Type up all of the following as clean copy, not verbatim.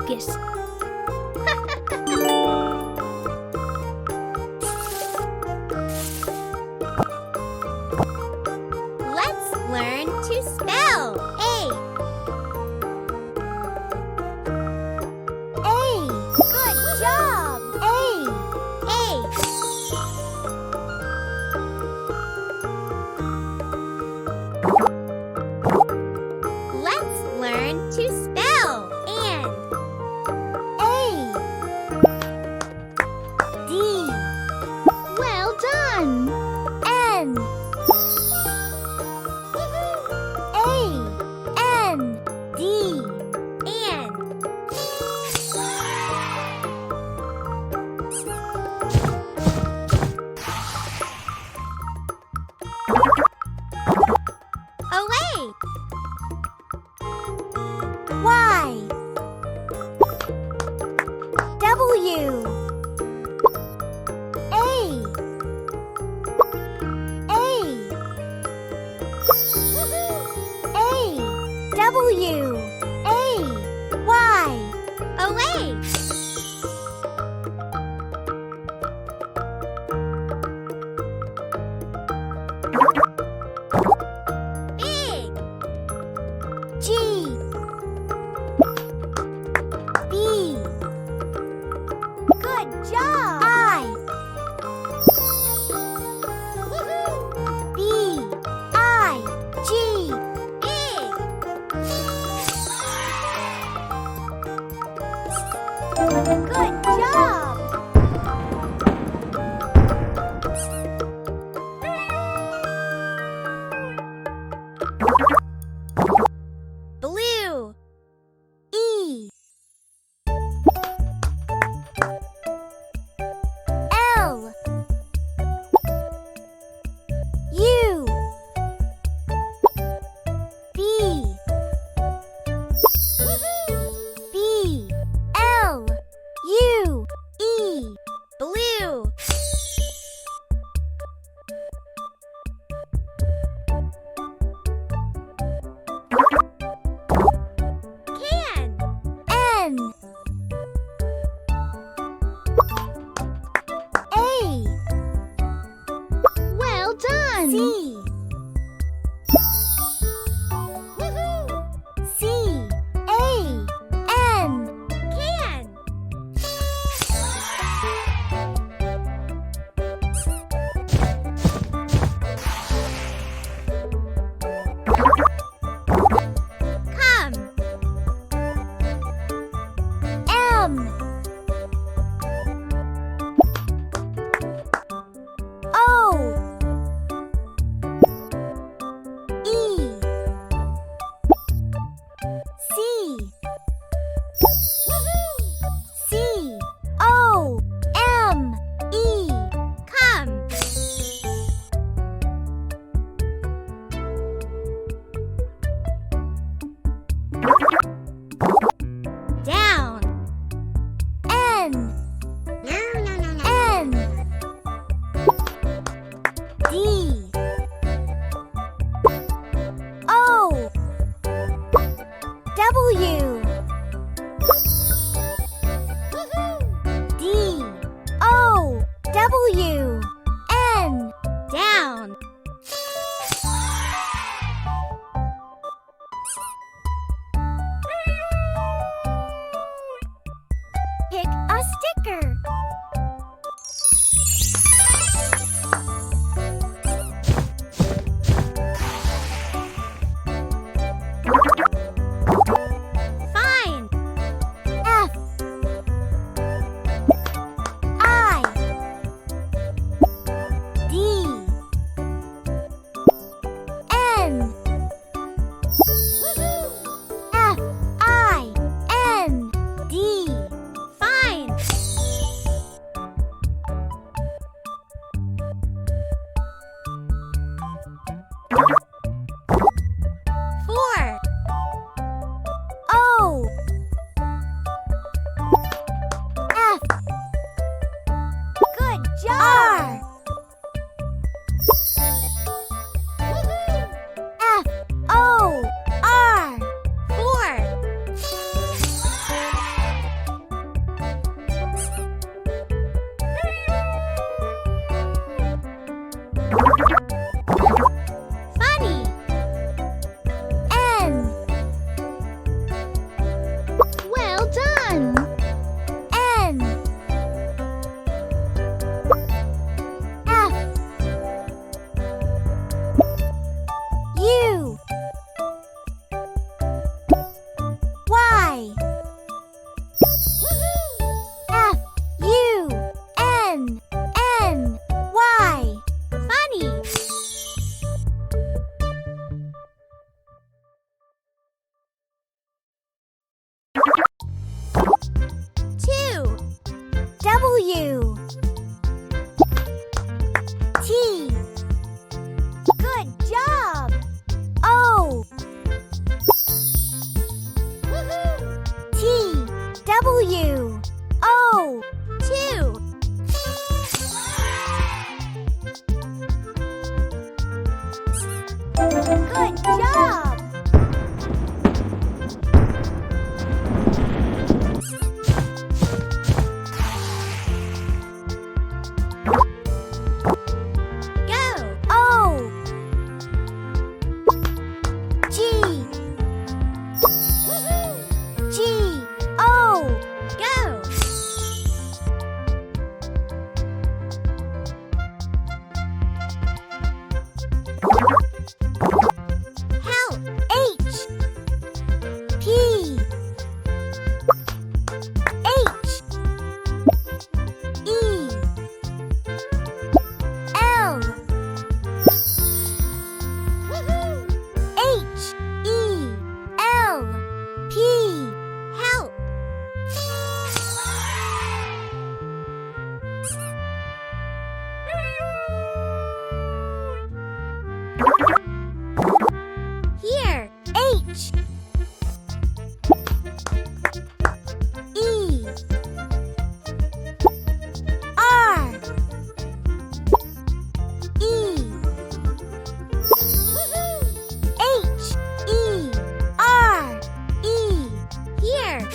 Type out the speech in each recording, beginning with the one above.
focus. Let's learn to spell. A. Good job. A. Let's learn to spell. And. A. D. Well done! N. A. N. D. And. Away. Y. W. A. W. A. Y. Away. Big. G. B. Good job. I. B. I. G. Big. Good job. Blue. E. L. U. B. B. L. U. E. Blue. Can. N. A. Well done! C. C. A. N. Can. Come. M. O. E. C. C. O. M. E. Come. Down. N. N. D. O. W. D. O. W. N. Down. Pick a sticker. Find. F. I. D. N. F. I. N. D. Find. W. T. Good job. O. T. W. O. 2. Good job. Here. H. E. R. E. H. E. R. E. Here.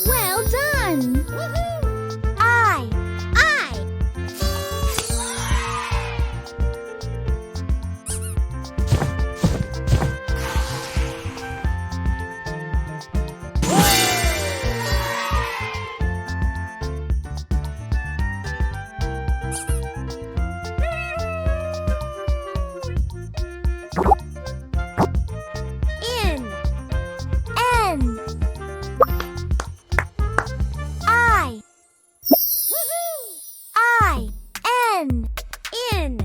Well done! I. N. N. I. N. In.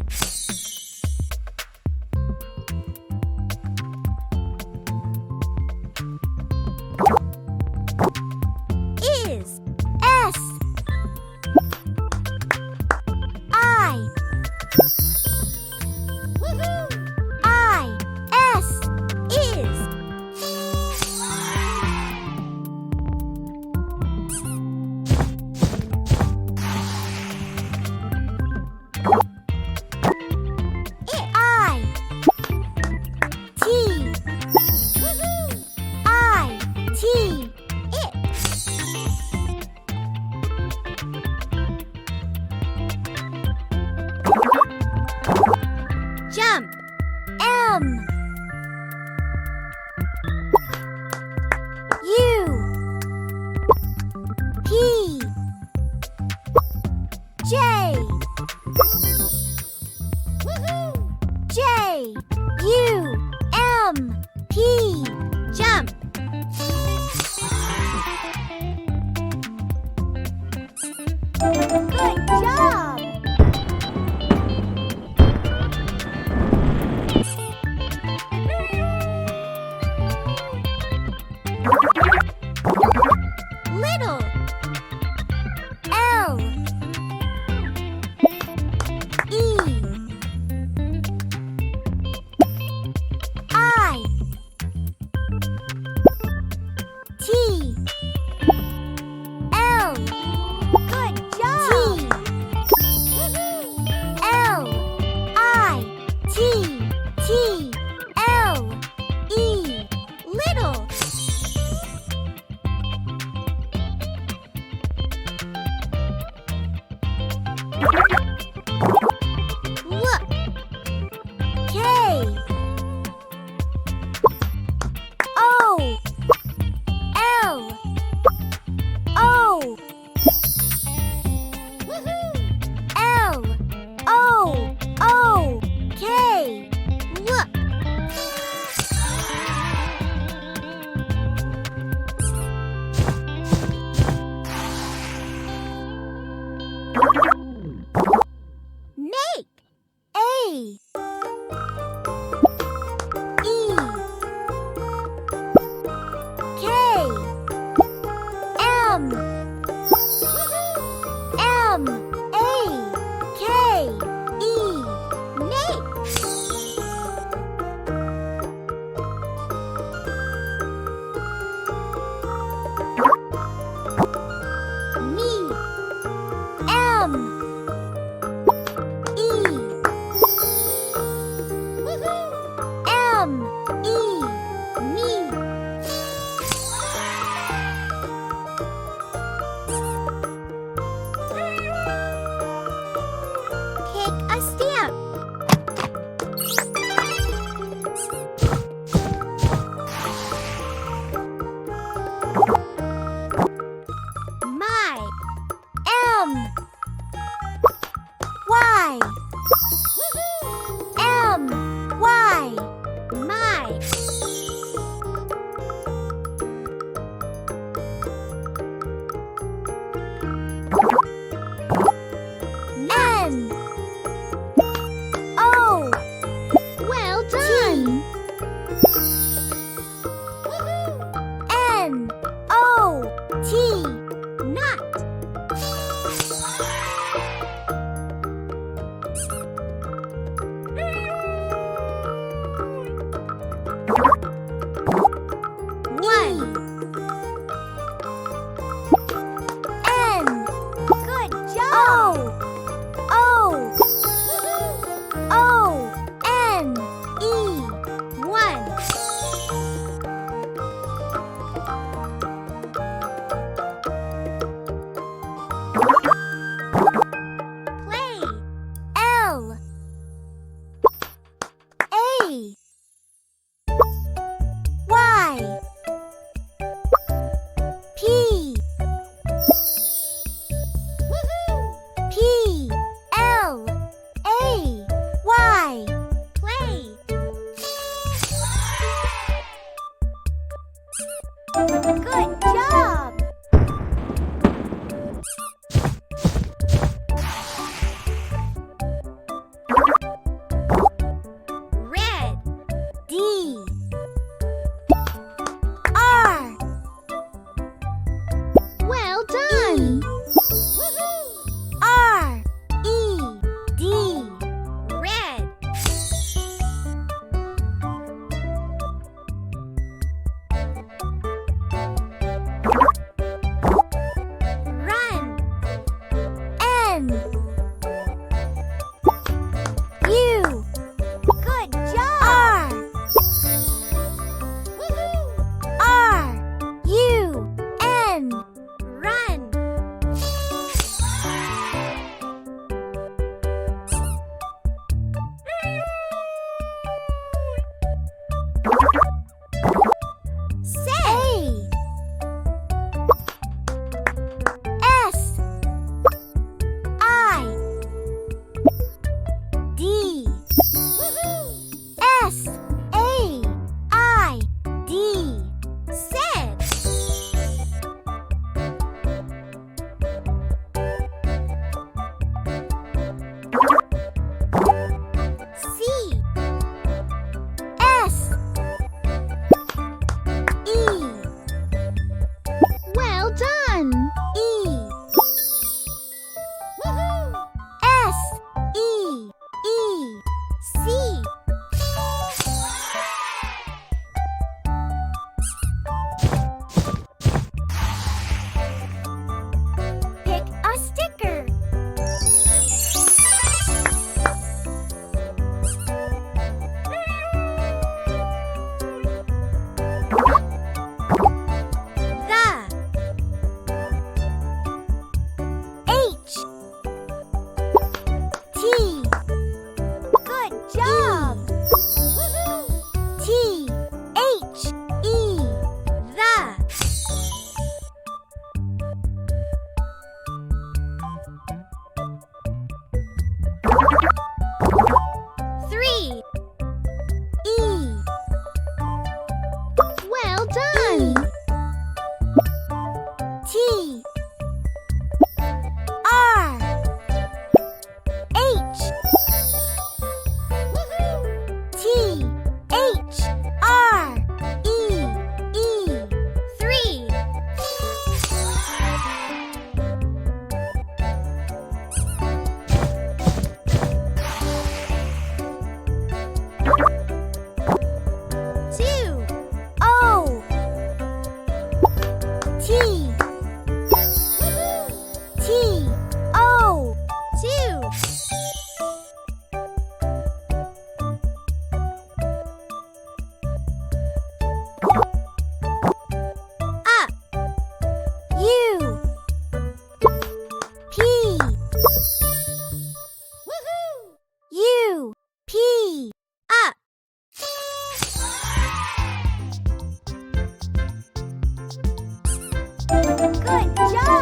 Is. S. I. I. S. Is. I. T. I. T. It. Jump. M. U. P. J. J. U. M. P. Jump. Good job. Little. L. E. I. T. L. Good job. T. L. I. T. T. L. E. Little. Look. K. O. L. O. L. O. O. K. Look.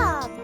dog.